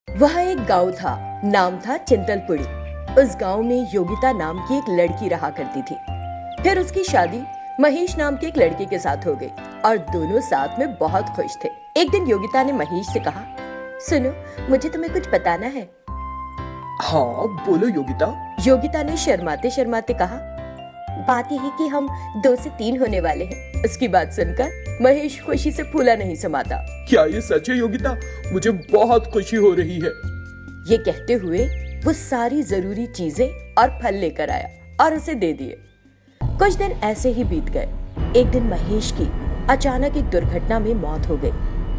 वह एक गांव था, नाम था चिंतलपुरी। उस गांव में योगिता नाम की एक लड़की रहा करती थी। फिर उसकी शादी महेश नाम के एक लड़के के साथ हो गई और दोनों साथ में बहुत खुश थे। एक दिन योगिता ने महेश से कहा, सुनो, मुझे तुम्हें कुछ बताना है। हाँ बोलो योगिता। योगिता ने शर्माते शर्माते कहा, बात यह है कि हम 2 से 3 होने वाले हैं। उसकी बात सुनकर महेश खुशी से फूला नहीं समाता। क्या ये सच है योगिता? मुझे बहुत खुशी हो रही है। ये कहते हुए वो सारी जरूरी चीजें और फल लेकर आया और उसे दे दिए। कुछ दिन ऐसे ही बीत गए। एक दिन महेश की अचानक एक दुर्घटना में मौत हो गई।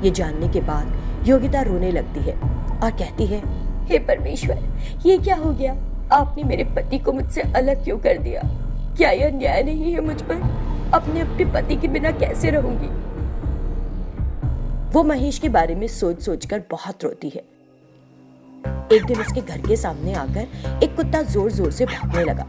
ये जानने के बाद योगिता रोने लगती है और कहती है, हे परमेश्वर, ये क्या हो गया? आपने मेरे पति को मुझसे अलग क्यों कर दिया? क्या यह अन्याय नहीं है मुझ पर? अपने पति के बिना कैसे रहूंगी? वो महेश के बारे में सोच सोचकर बहुत रोती है। एक दिन उसके घर के सामने आकर एक कुत्ता जोर जोर से भौंकने लगा।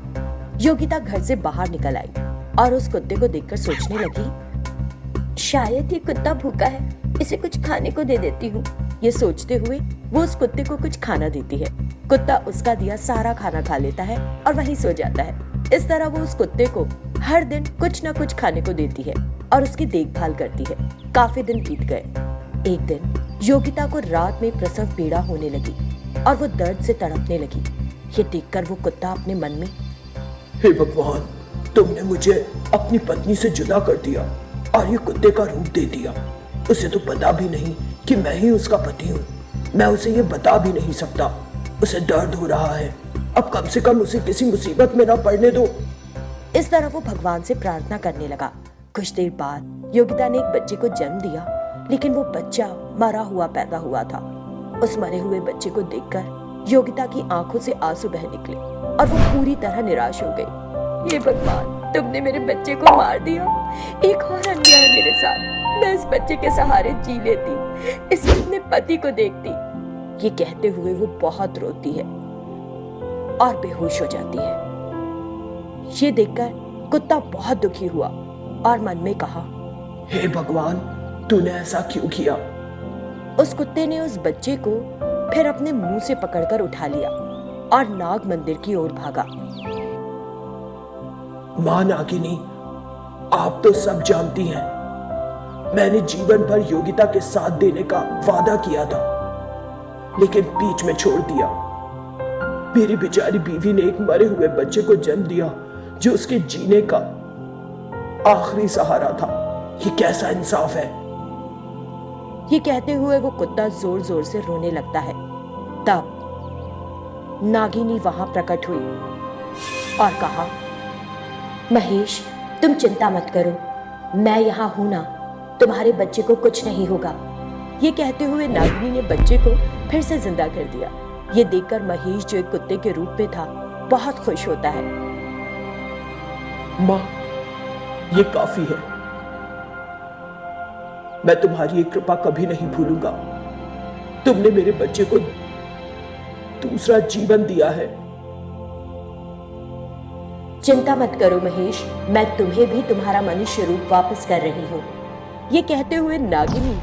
योगिता घर से बाहर निकल आई और उस कुत्ते को देखकर सोचने लगी, शायद ये कुत्ता भूखा है, इसे कुछ खाने को दे देती हूँ। ये सोचते हुए वो उस कुत्ते को कुछ खाना देती है। कुत्ता उसका दिया सारा खाना खा लेता है और वहीं सो जाता है। इस तरह वो उस कुत्ते को हर दिन कुछ न कुछ खाने को देती है और उसकी देखभाल करती है। काफी दिन बीत गए। एक दिन योगिता को रात में प्रसव पीड़ा होने लगी और वो दर्द से तड़पने लगी। ये देखकर वो कुत्ता अपने मन में, हे भगवान, तुमने मुझे अपनी पत्नी से जुदा कर दिया और ये कुत्ते का रूप दे दिया। उसे तो पता भी नहीं कि मैं ही उसका पति हूँ। मैं उसे ये बता भी नहीं सकता। उसे दर्द हो रहा है। अब कम से कम उसे किसी मुसीबत में ना पड़ने दो। इस तरह वो भगवान से प्रार्थना करने लगा। कुछ देर बाद योगिता ने एक बच्चे को जन्म दिया, लेकिन वो बच्चा मरा हुआ पैदा हुआ था। उस मरे हुए बच्चे को देखकर योगिता की आंखों से आंसू बह निकले और वो पूरी तरह निराश हो गई। हे भगवान, तुमने मेरे बच्चे को मार दिया। एक और अन्याय मेरे साथ। मैं इस बच्चे के सहारे जी लेती, इसे अपने पति को देखती। ये कहते हुए वो बहुत रोती है और बेहोश हो जाती है। ये देखकर कुत्ता बहुत दुखी हुआ और मन में कहा, हे भगवान, तूने ऐसा क्यों किया? उस कुत्ते ने उस बच्चे को फिर अपने मुंह से पकड़कर उठा लिया और नाग मंदिर की ओर भागा। मां नागिनी, आप तो सब जानती हैं। मैंने जीवन भर योगिता के साथ देने का वादा किया था, लेकिन बीच में छोड़ दिया। मेरी बेचारी बीवी ने एक मरे हुए बच्चे को जन्म दिया जो उसके जीने का आखिरी सहारा था। ये कैसा इंसाफ है? ये कहते हुए वो कुत्ता जोर जोर से रोने लगता है। तब नागिनी वहां प्रकट हुई और कहा, महेश, तुम चिंता मत करो, मैं यहाँ हूं ना, तुम्हारे बच्चे को कुछ नहीं होगा। ये कहते हुए नागिनी ने बच्चे को फिर से जिंदा कर दिया। ये देखकर महेश, जो एक कुत्ते के रूप में था, बहुत खुश होता है। मां, ये काफी है। मैं तुम्हारी ये कृपा कभी नहीं भूलूंगा। तुमने मेरे बच्चे को दूसरा जीवन दिया है। चिंता मत करो महेश, मैं तुम्हें भी तुम्हारा मनुष्य रूप वापस कर रही हूँ। ये कहते हुए नागिनी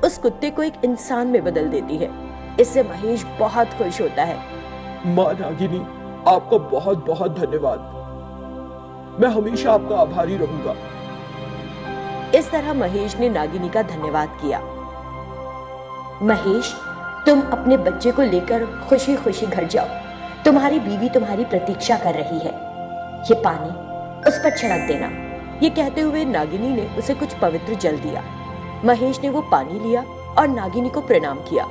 उस कुत्ते को एक इंसान में बदल देती है। इससे महेश बहुत खुश होता है। मां नागिनी, आपका बहुत बहुत धन्यवाद। मैं हमेशा आपका आभारी रहूंगा। इस तरह महेश ने नागिनी का धन्यवाद किया। महेश, तुम अपने बच्चे को लेकर खुशी खुशी घर जाओ। तुम्हारी बीवी तुम्हारी प्रतीक्षा कर रही है। ये पानी उस पर छिड़क देना। ये कहते हुए नागिनी ने उसे कुछ पवित्र जल दिया। महेश ने वो पानी लिया और नागिनी को प्रणाम किया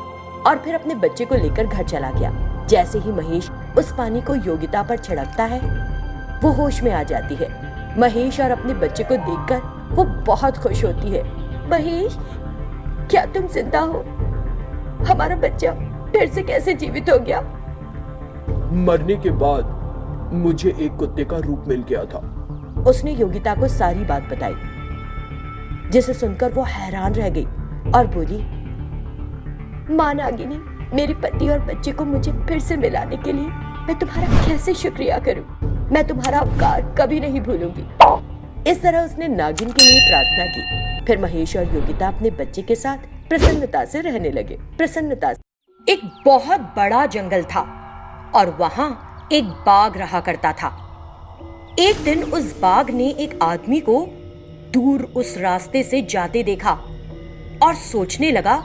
और फिर अपने बच्चे को लेकर घर चला गया। जैसे ही महेश उस पानी को योगिता पर छिड़कता है, वो होश में आ जाती है। महेश और अपने बच्चे को देखकर वो बहुत खुश होती है। महेश, क्या तुम जिंदा हो? हमारा बच्चा फिर से कैसे जीवित हो गया? मरने के बाद मुझे एक कुत्ते का रूप मिल गया था। उसने योगिता को सारी बात बताई, जिसे सुनकर वो हैरान रह गई और बोली, मां नागिनी, मेरे पति और बच्चे को मुझे फिर से मिलाने के लिए मैं तुम्हारा कैसे शुक्रिया करूं? मैं तुम्हारा उपकार कभी नहीं भूलूंगी। इस तरह उसने नागिन के लिए प्रार्थना की। फिर महेश और योगिता अपने बच्चे के साथ प्रसन्नता से रहने लगे। एक बहुत बड़ा जंगल था और वहां एक बाघ रहा करता था। एक दिन उस बाघ ने एक आदमी को दूर उस रास्ते से जाते देखा और सोचने लगा,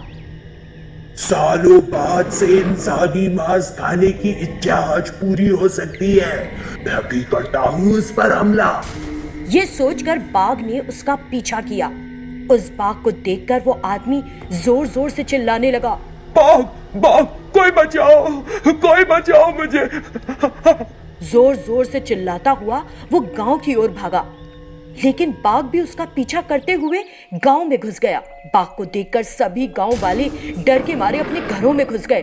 सालों बाद से इंसानी मांस खाने की इच्छा आज पूरी हो सकती है। मैं भी करता हूँ उस पर हमला। ये सोचकर बाघ ने उसका पीछा किया। उस बाघ को देखकर वो आदमी जोर जोर से चिल्लाने लगा, बाघ बाघ, कोई बचाओ मुझे। जोर जोर से चिल्लाता हुआ वो गांव की ओर भागा, लेकिन बाघ भी उसका पीछा करते हुए गांव में घुस गया। बाघ को देखकर सभी गांव वाले डर के मारे अपने घरों में घुस गए।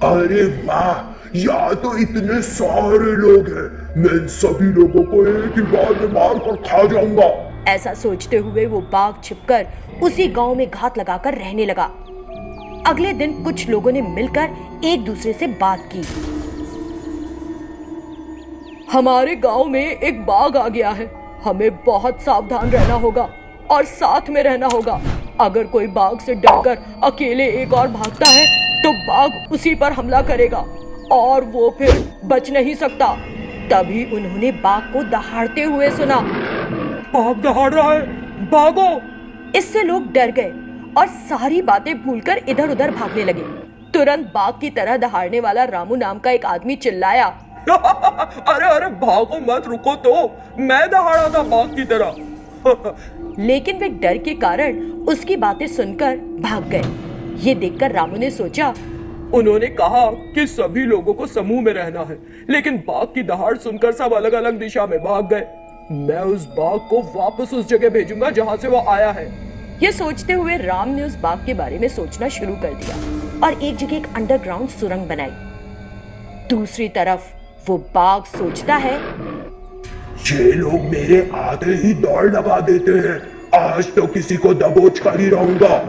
अरे वाह, यहाँ तो इतने सारे लोग हैं। मैं इन सभी लोगों को एक ही बार में मार कर खा जाऊंगा। ऐसा सोचते हुए वो बाघ छिपकर उसी गांव में घात लगाकर रहने लगा। अगले दिन कुछ लोगों ने मिलकर एक दूसरे से बात की। हमारे गांव में एक बाघ आ गया है, हमें बहुत सावधान रहना होगा और साथ में रहना होगा। अगर कोई बाघ से डरकर अकेले एक और भागता है तो बाघ उसी पर हमला करेगा और वो फिर बच नहीं सकता। तभी उन्होंने बाघ को दहाड़ते हुए सुना। बाघ दहाड़ रहा है, भागो। इससे लोग डर गए और सारी बातें भूलकर इधर उधर भागने लगे। तुरंत बाघ की तरह दहाड़ने वाला रामू नाम का एक आदमी चिल्लाया, अरे अरे भागो मत, रुको तो, मैं दहाड़ा था बाघ की तरह। लेकिन वे डर के कारण उसकी बातें सुनकर भाग गए। ये देखकर रामू ने सोचा, उन्होंने कहा कि सभी लोगों को समूह में रहना है, लेकिन बाघ की दहाड़ सुनकर सब अलग अलग दिशा में भाग गए। मैं उस बाघ को वापस उस जगह भेजूंगा जहां से वो आया है। ये सोचते हुए राम ने उस बाघ के बारे में सोचना शुरू कर दिया और एक जगह एक अंडरग्राउंड सुरंग बनाई। दूसरी तरफ वो बाघ सोचता है, ये लोग मेरे आते ही दौड़ लगा देते हैं, आज तो किसी को दबोच कर ही रहूंगा।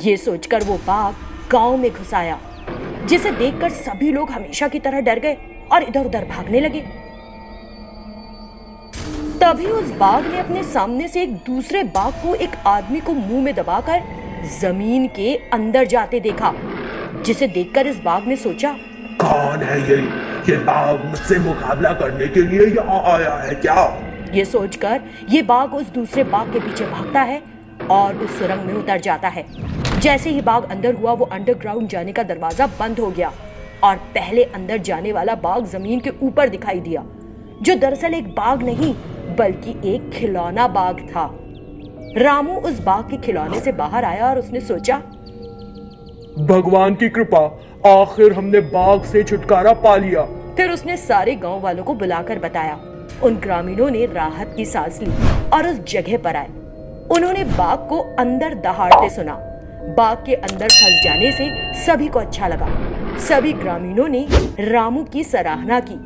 ये सोचकर वो बाघ गांव में घुस आया, जिसे देखकर सभी लोग हमेशा की तरह डर गए और इधर उधर भागने लगे। तभी उस बाघ ने अपने सामने से एक दूसरे बाघ को एक आदमी को मुंह में दबाकर जमीन के अंदर जाते देखा, जिसे देखकर इस बाघ ने सोचा, कौन है ये बाघ मुझसे मुकाबला करने के लिए यहाँ आया है क्या? ये सोचकर ये बाघ उस दूसरे बाघ के पीछे भागता है और उस सुरंग में उतर जाता है। जैसे ही बाघ अंदर हुआ वो अंडरग्राउंड जाने का दरवाजा बंद हो गया और पहले अंदर जाने वाला बाघ जमीन के ऊपर दिखाई दिया, जो दरअसल एक बाघ नहीं बल्कि एक खिलौना बाघ था। रामू उस बाघ के खिलौने से बाहर आया और उसने सोचा, भगवान की कृपा, आखिर हमने बाघ से छुटकारा पा लिया। फिर उसने सारे गांव वालों को बुलाकर बताया। उन ग्रामीणों ने राहत की सांस ली और उस जगह पर आए। उन्होंने बाघ को अंदर दहाड़ते सुना। बाघ के अंदर फंस जाने से सभी को अच्छा लगा। सभी ग्रामीणों ने रामू की सराहना की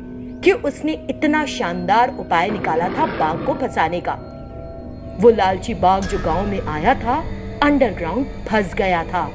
कि उसने इतना शानदार उपाय निकाला था बाघ को फंसाने का। वो लालची बाघ जो गांव में आया था, अंडरग्राउंड फंस गया था।